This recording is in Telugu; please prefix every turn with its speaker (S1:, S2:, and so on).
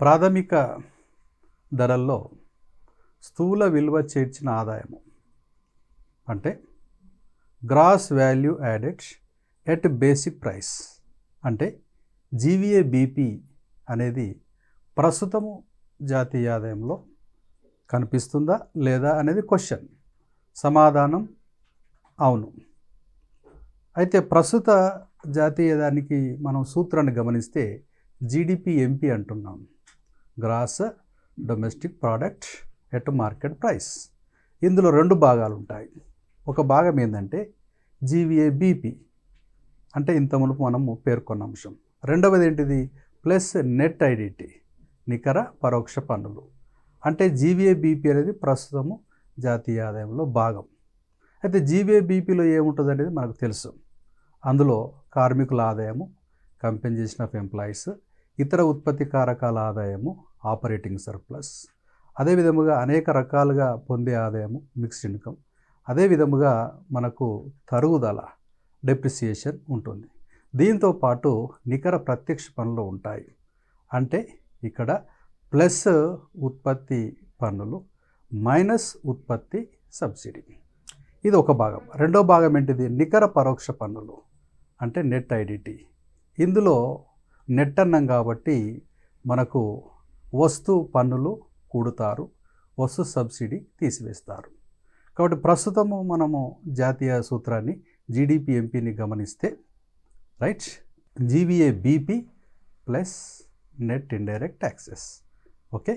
S1: ప్రాథమిక ధరల్లో స్థూల విలువ చేర్చిన ఆదాయము అంటే gross value added at basic price అంటే జీవీఏబీపీ అనేది ప్రస్తుతము జాతీయ ఆదాయంలో కనిపిస్తుందా లేదా అనేది క్వశ్చన్. సమాధానం అవును. అయితే ప్రస్తుత జాతీయదానికి మనం సూత్రాన్ని గమనిస్తే జీడిపిఎంపీ అంటున్నాం, gross domestic product at market price. ఇందులో రెండు భాగాలు ఉంటాయి. ఒక భాగం ఏంటంటే జీవీఏబీపీ అంటే ఇంత మునుపు మనము పేర్కొన్న అంశం. రెండవది ఏంటిది ప్లస్ నెట్ ఐడిటీ నికర పరోక్ష పన్నులు అంటే జీవీఏబీపీ అనేది ప్రస్తుతము జాతీయ ఆదాయంలో భాగం. అయితే జీవీఏబీపీలో ఏముంటుంది అనేది మనకు తెలుసు. అందులో కార్మికుల ఆదాయము, కంపెన్సేషన్ ఆఫ్ ఎంప్లాయీస్, ఇతర ఉత్పత్తి కారకాల ఆదాయము, ఆపరేటింగ్ సర్ప్లస్, అదేవిధముగా అనేక రకాలుగా పొందే ఆదాయము, మిక్స్డ్ ఇన్కమ్, అదేవిధముగా మనకు తరుగుదల డెప్రిసియేషన్ ఉంటుంది. దీంతో పాటు నికర ప్రత్యక్ష పన్నులు ఉంటాయి. అంటే ఇక్కడ ప్లస్ ఉత్పత్తి పన్నులు మైనస్ ఉత్పత్తి సబ్సిడీ. ఇది ఒక భాగం. రెండో భాగం ఏంటిది నికర పరోక్ష పన్నులు అంటే నెట్ ఐడిటీ. ఇందులో నెట్ అన్నాం కాబట్టి మనకు వస్తు పన్నులు కూడుతారు, వస్తు సబ్సిడీ తీసివేస్తారు. కాబట్టి ప్రస్తుతము మనము జాతీయ సూత్రాన్ని జీడిపిఎంపీని గమనిస్తే right, GVA BP plus net indirect taxes. Okay.